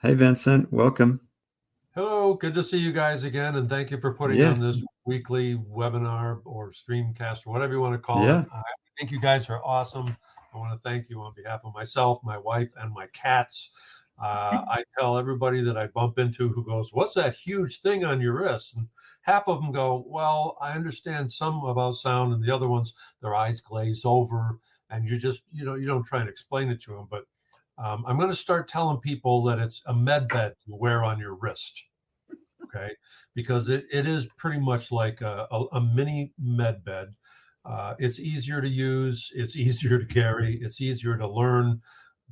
Hey, Vincent, welcome. Hello, good to see you guys again, and thank you for putting Yeah, on this weekly webinar or streamcast or whatever you want to call it. yeah. I think you guys are awesome. I want to thank you on behalf of myself, my wife, and my cats. I tell everybody that I bump into who goes, "What's that huge thing on your wrist?" And half of them go, "Well, I understand some about sound," and the other ones, their eyes glaze over, and you don't try and explain it to them. But I'm going to start telling people that it's a med bed you wear on your wrist. Okay, because it is pretty much like a mini med bed. It's easier to use, it's easier to carry, it's easier to learn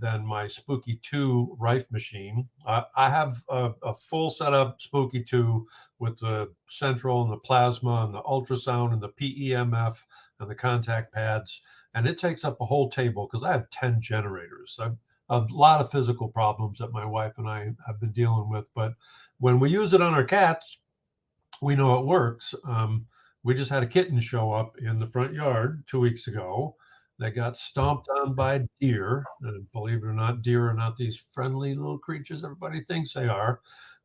than my Spooky 2 Rife machine. I have a full setup Spooky 2 with the central and the plasma and the ultrasound and the PEMF and the contact pads, and it takes up a whole table because I have 10 generators. I've a lot of physical problems that my wife and I have been dealing with, but when we use it on our cats, we know it works. We just had a kitten show up in the front yard 2 weeks ago. They got stomped on by deer. And believe it or not, deer are not these friendly little creatures everybody thinks they are.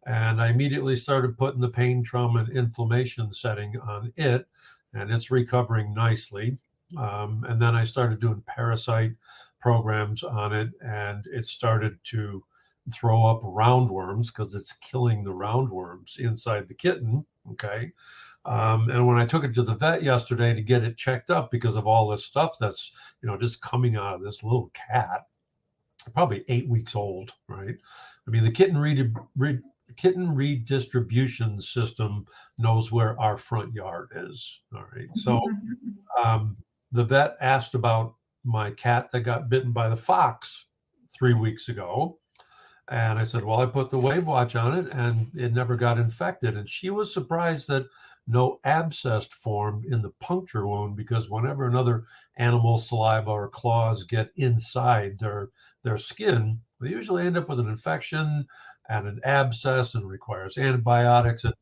And I immediately started putting the pain, trauma, and inflammation setting on it, and it's recovering nicely. And then I started doing parasite programs on it, and it started to throw up roundworms because it's killing the roundworms inside the kitten. Okay. And when I took it to the vet yesterday to get it checked up because of all this stuff that's, just coming out of this little cat, probably 8 weeks old, right? I mean, the kitten redistribution system knows where our front yard is. All right. So the vet asked about my cat that got bitten by the fox 3 weeks ago. And I said, well, I put the WAVwatch on it and it never got infected. And she was surprised that no abscess formed in the puncture wound because whenever another animal's saliva or claws get inside their skin, they usually end up with an infection and an abscess and requires antibiotics. And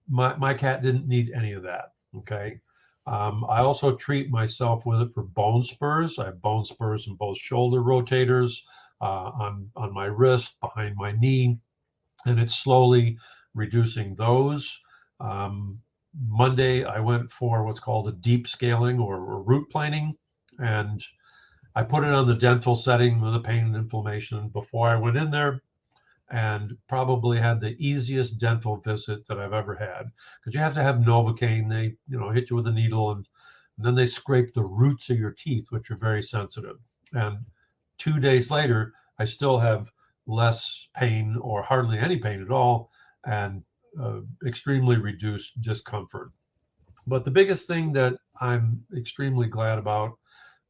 my cat didn't need any of that. Okay. I also treat myself with it for bone spurs. I have bone spurs in both shoulder rotators, on my wrist, behind my knee, and it's slowly reducing those. Um, Monday, I went for what's called a deep scaling or root planing, and I put it on the dental setting with the pain and inflammation before I went in there, and probably had the easiest dental visit that I've ever had because you have to have Novocaine. They, hit you with a needle and then they scrape the roots of your teeth, which are very sensitive. And 2 days later, I still have less pain or hardly any pain at all and extremely reduced discomfort. But the biggest thing that I'm extremely glad about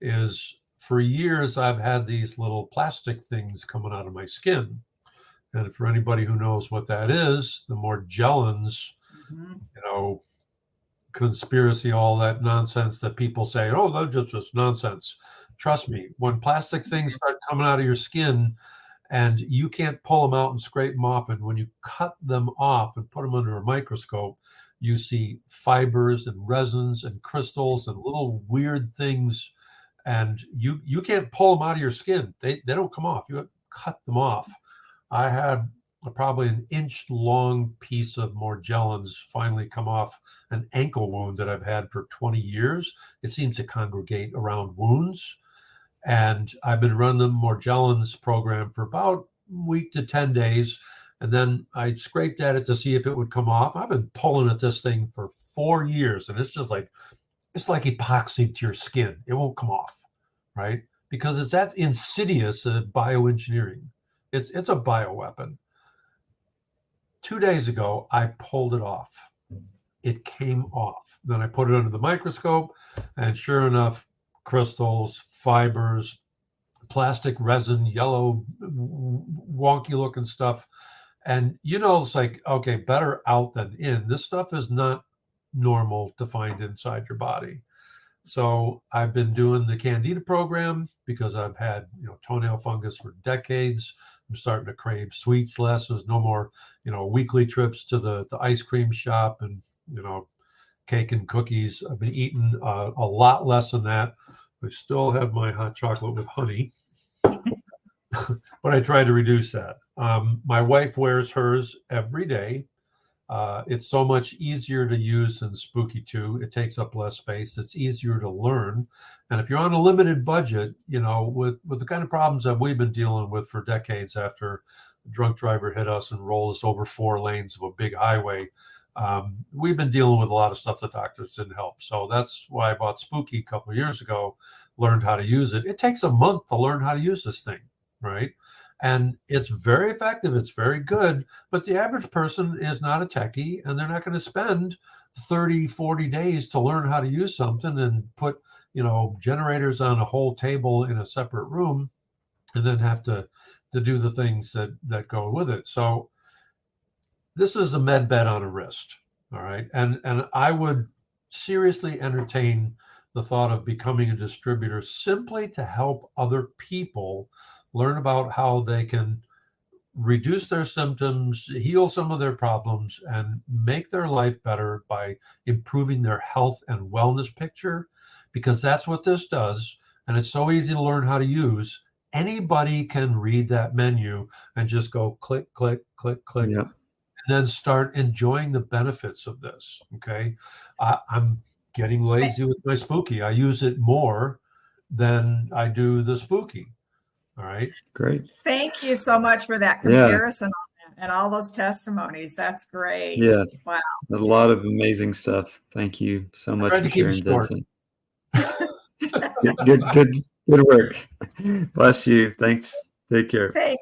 is for years I've had these little plastic things coming out of my skin. And for anybody who knows what that is, the Morgellons, you know, conspiracy, all that nonsense that people say, oh, that's just nonsense. Trust me, when plastic things start coming out of your skin and you can't pull them out and scrape them off, and when you cut them off and put them under a microscope, you see fibers and resins and crystals and little weird things, and you can't pull them out of your skin. They don't come off. You have to cut them off. I had probably an inch long piece of Morgellons finally come off an ankle wound that I've had for 20 years. It seems to congregate around wounds. And I've been running the Morgellons program for about a week to 10 days. And then I scraped at it to see if it would come off. I've been pulling at this thing for 4 years, and it's like epoxy to your skin. It won't come off, right? Because it's that insidious bioengineering. It's a bioweapon. 2 days ago, I pulled it off. It came off. Then I put it under the microscope, and sure enough, crystals, fibers, plastic resin, yellow, wonky looking stuff. And it's like, okay, better out than in. This stuff is not normal to find inside your body. So I've been doing the Candida program because I've had, toenail fungus for decades. I'm starting to crave sweets less. There's no more, weekly trips to the ice cream shop and, cake and cookies. I've been eating a lot less than that. I still have my hot chocolate with honey. but I try to reduce that. My wife wears hers every day. It's so much easier to use than Spooky 2. It takes up less space. It's easier to learn. And if you're on a limited budget, with the kind of problems that we've been dealing with for decades after a drunk driver hit us and rolled us over 4 lanes of a big highway, we've been dealing with a lot of stuff that doctors didn't help. So that's why I bought Spooky a couple of years ago, learned how to use it. It takes a month to learn how to use this thing, right? And it's very effective. It's very good. But the average person is not a techie, and they're not going to spend 30, 40 days to learn how to use something and put, generators on a whole table in a separate room and then have to do the things that go with it. So this is a med bed on a wrist. All right. And I would seriously entertain the thought of becoming a distributor simply to help other people learn about how they can reduce their symptoms, heal some of their problems, and make their life better by improving their health and wellness picture, because that's what this does. And it's so easy to learn how to use. Anybody can read that menu and just go click, click, click, click, Yep. and then start enjoying the benefits of this. Okay. I'm getting lazy with my Spooky. I use it more than I do the Spooky. All right. Great. Thank you so much for that comparison and all those testimonies. That's great. Yeah. Wow. A lot of amazing stuff. Thank you so much for sharing, Vincent. Good work. Bless you. Thanks. Take care. Thank